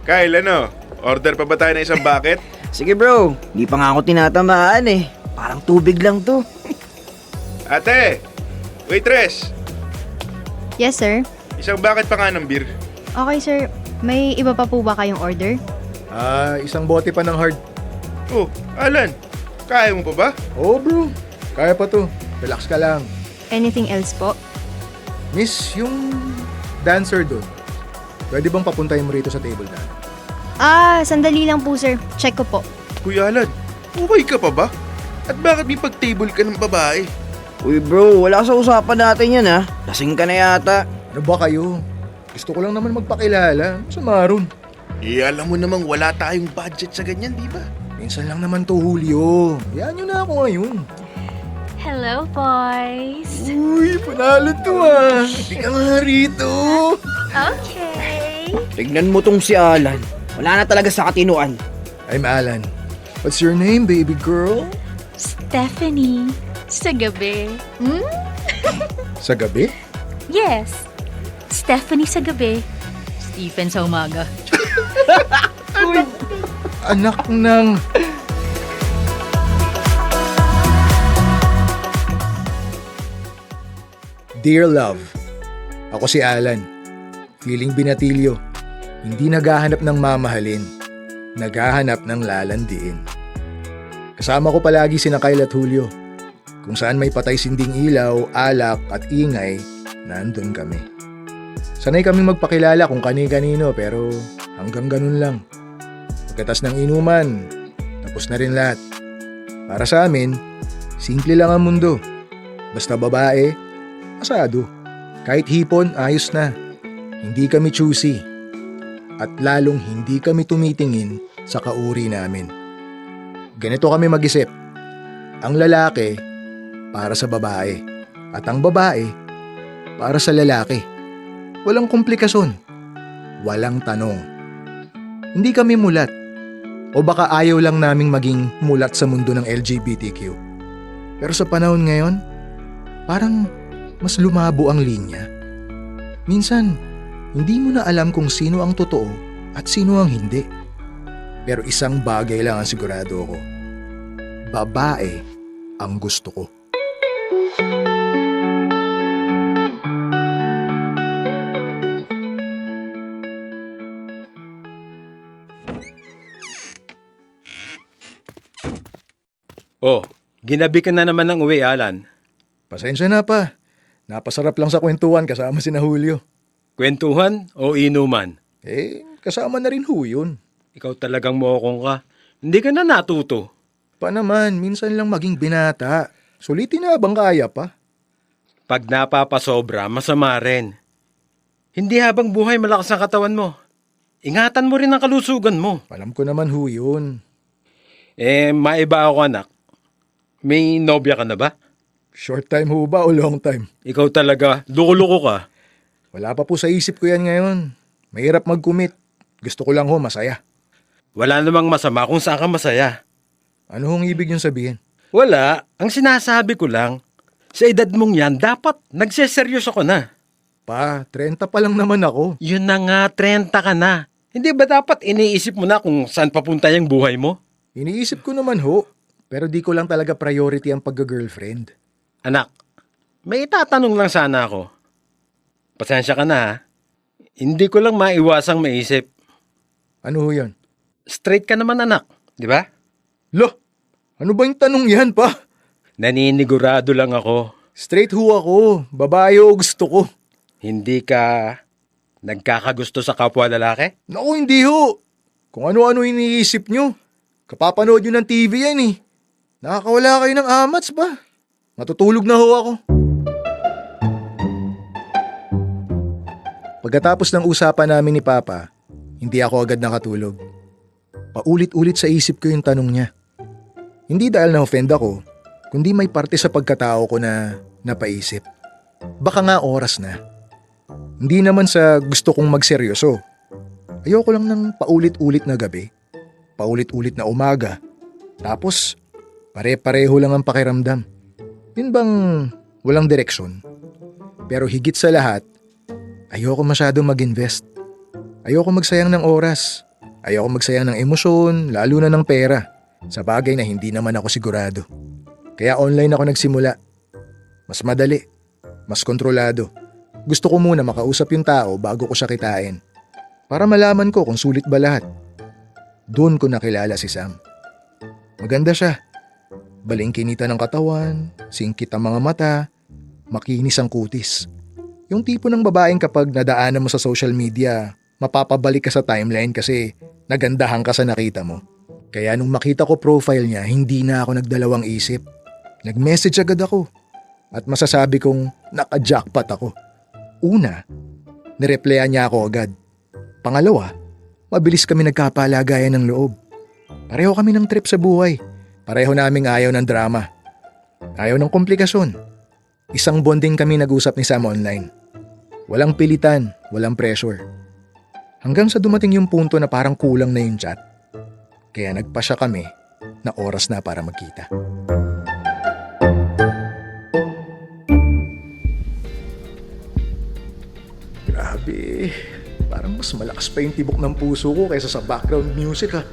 Kyle, ano? Order pa ba tayo ng isang bucket? Sige bro, di pa nga ako tinatamaan eh. Parang tubig lang to. Ate! Waitress! Yes, sir. Isang bucket pa nga ng beer. Okay, sir. May iba pa po ba kayong order? Isang bote pa ng hard. Oh, Alan. Kaya mo pa ba? Oo bro, kaya pa to. Relax ka lang. Anything else po? Miss, yung dancer doon, pwede bang papuntahin mo rito sa table na? Sandali lang po, sir. Check ko po. Kuya Alan, okay ka pa ba? At bakit may pag-table ka ng babae? Uy bro, wala sa usapan natin yan ha. Lasing ka na yata. Ano ba kayo? Gusto ko lang naman magpakilala. Samaron. Alam mo namang wala tayong budget sa ganyan, di ba? Minsan lang naman to, Julio. Yan nyo na ako ngayon. Hello, boys. Uy, panalo to ah. Hindi ka nga rito. Okay. Tignan mo tong si Alan. Wala na talaga sa katinuan. I'm Alan. What's your name, baby girl? Stephanie. Sa gabi. Sa gabi? Yes. Stephanie sa gabi. Stephen sa umaga. Anak ng... Dear Love, ako si Alan. Feeling binatilyo. Hindi naghahanap ng mamahalin. Naghahanap ng lalandiin. Kasama ko palagi sina Kyle at Julio. Kung saan may patay sinding ilaw, alak at ingay, nandun kami. Sanay kaming magpakilala kung kani-kanino pero hanggang ganun lang. Pagkatas ng inuman, tapos na rin lahat. Para sa amin, simple lang ang mundo. Basta babae, asado. Kahit hipon, ayos na. Hindi kami choosy. At lalong hindi kami tumitingin sa kauri namin. Ganito kami mag-isip. Ang lalaki, para sa babae. At ang babae, para sa lalaki. Walang komplikasyon. Walang tanong. Hindi kami mulat. O baka ayaw lang naming maging mulat sa mundo ng LGBTQ. Pero sa panahon ngayon, parang mas lumabo ang linya. Minsan, hindi mo na alam kung sino ang totoo at sino ang hindi. Pero isang bagay lang ang sigurado ko. Babae ang gusto ko. Oh, ginabi ka na naman ng uwi, Alan. Pasensya na pa. Napasarap lang sa kwentuhan kasama si na Julio. Kwentuhan o inuman? Kasama na rin ho yun. Ikaw talagang mokong ka. Hindi ka na natuto. Pa naman, minsan lang maging binata. Sulitin na bang kaya pa? Pag napapasobra, masama rin. Hindi habang buhay malakas ang katawan mo. Ingatan mo rin ang kalusugan mo. Alam ko naman ho yun. Maiba ako, anak. May nobya ka na ba? Short time ho ba o long time? Ikaw talaga, loko-loko ka. Wala pa po sa isip ko yan ngayon. Mahirap mag-commit. Gusto ko lang ho masaya. Wala namang masama kung saan ka masaya. Ano hong ibig yung sabihin? Wala. Ang sinasabi ko lang, sa edad mong yan, dapat nagseseryoso ka na. Pa, 30 pa lang naman ako. Yun na nga, 30 ka na. Hindi ba dapat iniisip mo na kung saan papunta yung buhay mo? Iniisip ko naman ho. Pero di ko lang talaga priority ang pagka-girlfriend. Anak, may itatanong lang sana ako. Pasensya ka na ha. Hindi ko lang maiwasang maisip. Ano ho yun? Straight ka naman anak, di ba? Lo, ano ba yung tanong yan pa? Naninigurado lang ako. Straight ho ako. Babae o gusto ko. Hindi ka nagkakagusto sa kapwa lalaki? Naku, hindi ho. Kung ano-ano iniisip nyo. Kapapanood nyo ng TV yan eh. Nakakawala kayo ng amats ba? Matutulog na ho ako. Pagkatapos ng usapan namin ni Papa, hindi ako agad nakatulog. Paulit-ulit sa isip ko yung tanong niya. Hindi dahil na-offend ako, kundi may parte sa pagkatao ko na napaisip. Baka nga oras na. Hindi naman sa gusto kong magseryoso. Ayoko lang ng paulit-ulit na gabi. Paulit-ulit na umaga. Tapos, pare-pareho lang ang pakiramdam. Yun bang walang direksyon? Pero higit sa lahat, ayoko masyadong mag-invest. Ayoko magsayang ng oras. Ayoko magsayang ng emosyon, lalo na ng pera, sa bagay na hindi naman ako sigurado. Kaya online ako nagsimula. Mas madali, mas kontrolado. Gusto ko muna makausap yung tao bago ko siya kitain. Para malaman ko kung sulit ba lahat. Doon ko nakilala si Sam. Maganda siya. Balingkinita ng katawan, singkit ang mga mata, makinis ang kutis. Yung tipo ng babaeng kapag nadaanan mo sa social media, mapapabalik ka sa timeline kasi nagandahan ka sa nakita mo. Kaya nung makita ko profile niya, hindi na ako nagdalawang isip. Nag-message agad ako. At masasabi kong naka-jackpot ako. Una, nireplyan niya ako agad. Pangalawa, mabilis kami nagkapalagayan ng loob. Pareho kami ng trip sa buhay. Pareho naming ayaw ng drama. Ayaw ng komplikasyon. Isang bonding kami nag-usap ni Sam online. Walang pilitan, walang pressure. Hanggang sa dumating yung punto na parang kulang na yung chat. Kaya nagpasya kami na oras na para magkita. Grabe, parang mas malakas pa yung tibok ng puso ko kaysa sa background music ha.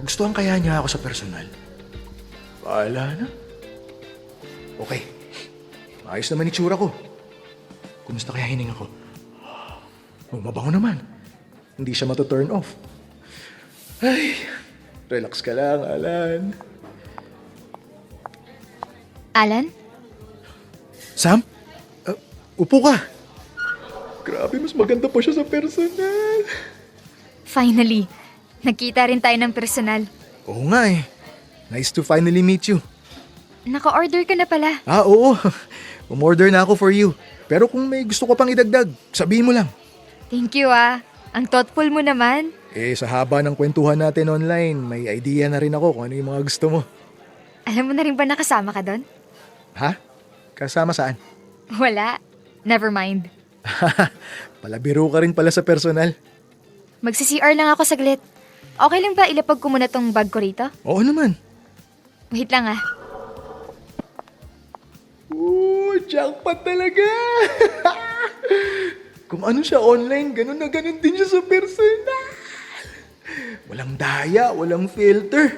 Gustuhan kaya niya ako sa personal? Bahala na. Okay, maayos naman itsura ko. Kumusta kaya hininga ko? Oh, mabango naman. Hindi siya mato-turn off. Ay, relax ka lang, Alan. Alan? Sam? Upo ka. Grabe, mas maganda pa siya sa personal. Finally, nagkita rin tayo ng personal. Oo nga eh. Nice to finally meet you. Naka-order ka na pala. Oo. Umorder na ako for you. Pero kung may gusto ko pang idagdag, sabihin mo lang. Thank you Ang thoughtful mo naman. Sa haba ng kwentuhan natin online, may idea na rin ako kung ano yung mga gusto mo. Alam mo na rin ba nakasama ka doon? Ha? Kasama saan? Wala. Never mind. Palabiro ka rin pala sa personal. Magsi-CR lang ako saglit. Okay lang ba ilapag ko muna tong bag ko rito? Oo naman. Wait lang Jackpot talaga! Kung ano siya online, ganun na ganun din siya sa personal. Walang daya, walang filter.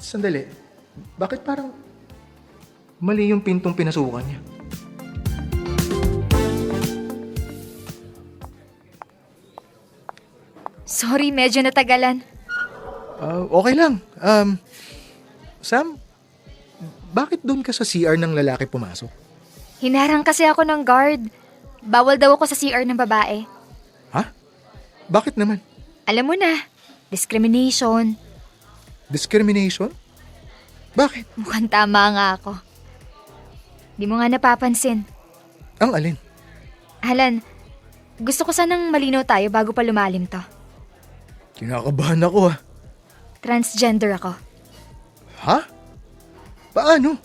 Sandali, bakit parang mali yung pintong pinasukan niya? Sorry, medyo natagalan. Okay lang. Sam, bakit doon ka sa CR ng lalaki pumasok? Hinarang kasi ako ng guard. Bawal daw ako sa CR ng babae. Ha? Bakit naman? Alam mo na, discrimination. Discrimination? Bakit? Mukhang tama nga ako. Di mo nga napapansin. Ang alin? Alan, gusto ko sanang malinaw tayo bago pa lumalim to. Kinakabahan ako Transgender ako. Ha? Paano?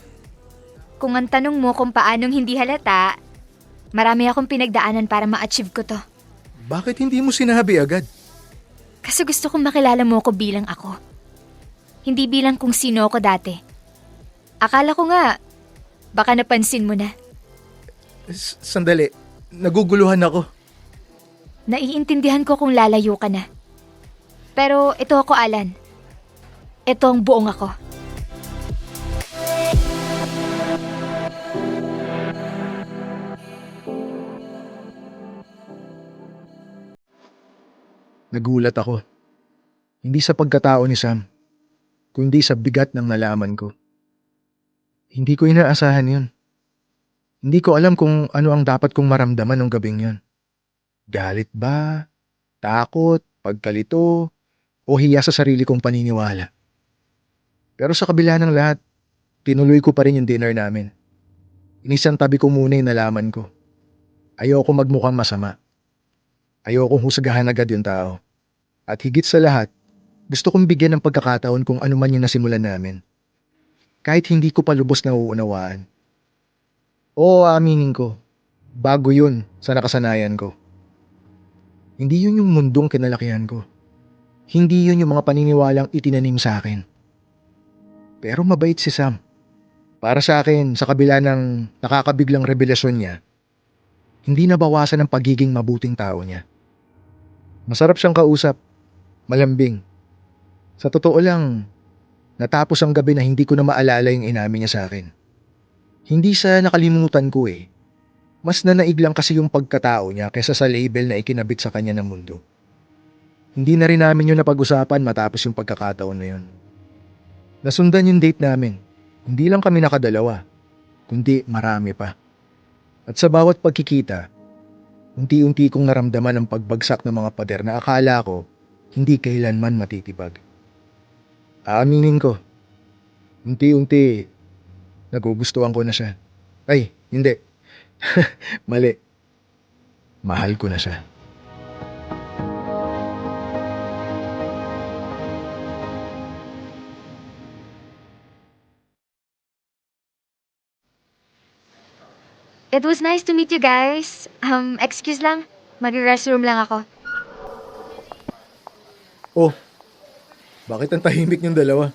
Kung ang tanong mo kung paanong hindi halata, marami akong pinagdaanan para ma-achieve ko to. Bakit hindi mo sinabi agad? Kasi gusto kong makilala mo ko bilang ako. Hindi bilang kung sino ako dati. Akala ko nga, baka napansin mo na. Sandali, naguguluhan ako. Naiintindihan ko kung lalayo ka na. Pero ito ako, Alan. Ito ang buong ako. Nagulat ako. Hindi sa pagkatao ni Sam, kundi sa bigat ng nalaman ko. Hindi ko inaasahan yun. Hindi ko alam kung ano ang dapat kong maramdaman ng gabing yun. Galit ba? Takot? Pagkalito? O hiya sa sarili kong paniniwala? Pero sa kabila ng lahat, tinuloy ko pa rin yung dinner namin. Inisang tabi ko muna yung nalaman ko. Ayoko magmukhang masama. Ayokong husgahan agad yung tao. At higit sa lahat, gusto kong bigyan ng pagkakataon kung ano man yung nasimulan namin. Kahit hindi ko pa lubos na uunawaan. Oo, aminin ko. Bago yun sa nakasanayan ko. Hindi yun yung mundong kinalakihan ko. Hindi yun yung mga paniniwalang itinanim sa akin. Pero mabait si Sam. Para sa akin, sa kabila ng nakakabiglang revelasyon niya, hindi nabawasan ang pagiging mabuting tao niya. Masarap siyang kausap. Malambing. Sa totoo lang, natapos ang gabi na hindi ko na maalala yung inamin niya sa akin. Hindi sa nakalimutan ko eh. Mas nanaig lang kasi yung pagkatao niya kaysa sa label na ikinabit sa kanya ng mundo. Hindi na rin namin yun napag-usapan matapos yung pagkakataon na yun. Nasundan yung date namin. Hindi lang kami nakadalawa, kundi marami pa. At sa bawat pagkikita, unti-unti kong naramdaman ang pagbagsak ng mga pader na akala ko hindi kailanman matitibag. Aaminin ko, unti-unti nagugustuhan ko na siya. Ay, hindi. Mali. Mahal ko na siya. It was nice to meet you guys. Excuse lang. Mag-restroom lang ako. Oh, bakit ang tahimik niyong dalawa?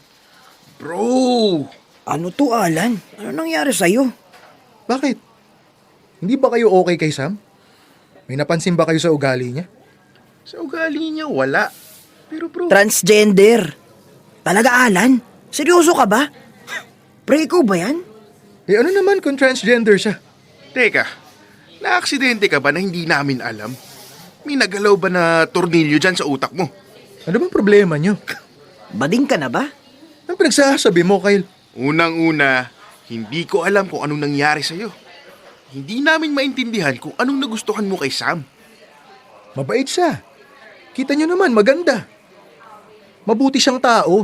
Bro! Ano to, Alan? Ano nangyari sa'yo? Bakit? Hindi ba kayo okay kay Sam? May napansin ba kayo sa ugali niya? Sa ugali niya, wala. Pero bro, Transgender. Talaga, Alan? Seryoso ka ba? Pre-ko ba yan? Eh ano naman kung transgender siya? teka, na-aksidente ka ba na hindi namin alam? May nagalaw ba na tornilyo dyan sa utak mo? Ano bang problema niyo? Bading ka na ba? Ang pinagsasabi mo, Kyle? Unang-una, hindi ko alam kung anong nangyari sa'yo. Hindi namin maintindihan kung anong nagustuhan mo kay Sam. Mabait siya. Kita niyo naman, maganda. Mabuti siyang tao.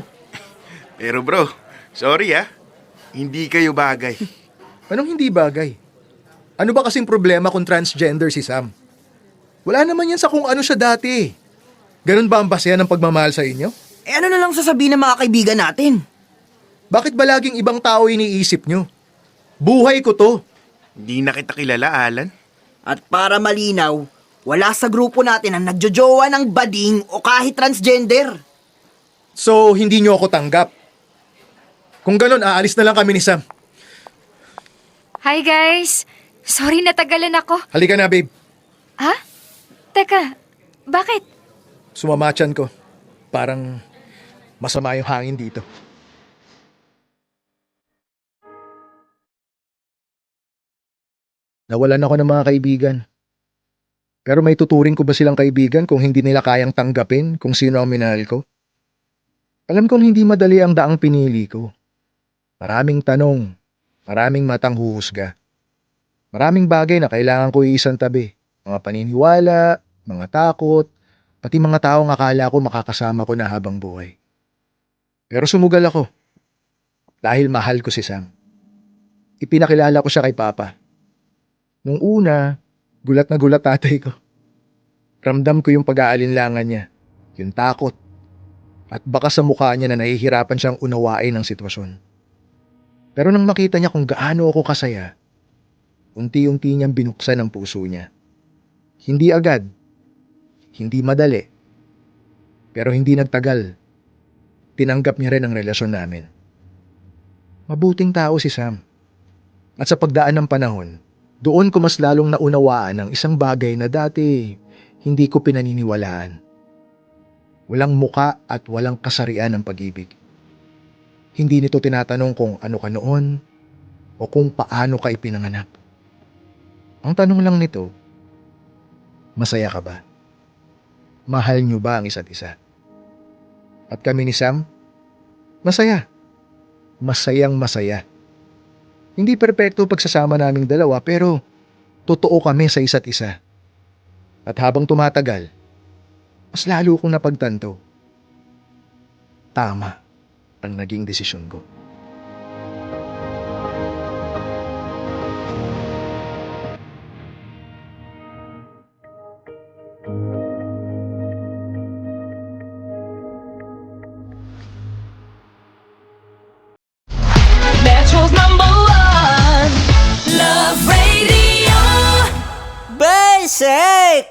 Pero bro, sorry hindi kayo bagay. Anong hindi bagay? Ano ba kasing problema kung transgender si Sam? Wala naman yan sa kung ano siya dati. Ganun ba ang basehan ng pagmamahal sa inyo? Eh ano na lang sasabihin ng mga kaibigan natin? Bakit ba laging ibang tao iniisip nyo? Buhay ko to. Hindi na kita kilala, Alan. At para malinaw, wala sa grupo natin ang nagjojowa ng bading o kahit transgender. So, hindi nyo ako tanggap. Kung ganun, aalis na lang kami ni Sam. Hi guys! Sorry natagalan ako. Halika na, babe. Ha? Teka, bakit? Sumamachan ko. Parang masama yung hangin dito. Nawalan ako ng mga kaibigan. Pero may tuturing ko ba silang kaibigan kung hindi nila kayang tanggapin kung sino ang minahal ko? Alam kong hindi madali ang daang pinili ko. Maraming tanong, maraming matang huhusga. Maraming bagay na kailangan ko iisang tabi. Mga paniniwala, mga takot, pati mga taong akala ko makakasama ko na habang buhay. Pero sumugal ako. Dahil mahal ko si Sam. Ipinakilala ko siya kay Papa. Nung una, gulat na gulat tatay ko. Ramdam ko yung pag-aalinlangan niya, yung takot, at baka sa mukha niya na nahihirapan siyang unawain ang sitwasyon. Pero nang makita niya kung gaano ako kasaya, unti-unti niyang binuksan ang puso niya. Hindi agad, hindi madali, pero hindi nagtagal. Tinanggap niya rin ang relasyon namin. Mabuting tao si Sam. At sa pagdaan ng panahon, doon ko mas lalong naunawaan ang isang bagay na dati hindi ko pinaniniwalaan. Walang muka at walang kasarian ng pag-ibig. Hindi nito tinatanong kung ano ka noon o kung paano ka ipinanganak. Ang tanong lang nito, masaya ka ba? Mahal niyo ba ang isa't isa? At kami ni Sam, masaya. Masayang masaya. Hindi perpekto pagsasama naming dalawa pero totoo kami sa isa't isa. At habang tumatagal, mas lalo kong napagtanto. Tama ang naging desisyon ko. Metro's #1 Love Radio. Basic!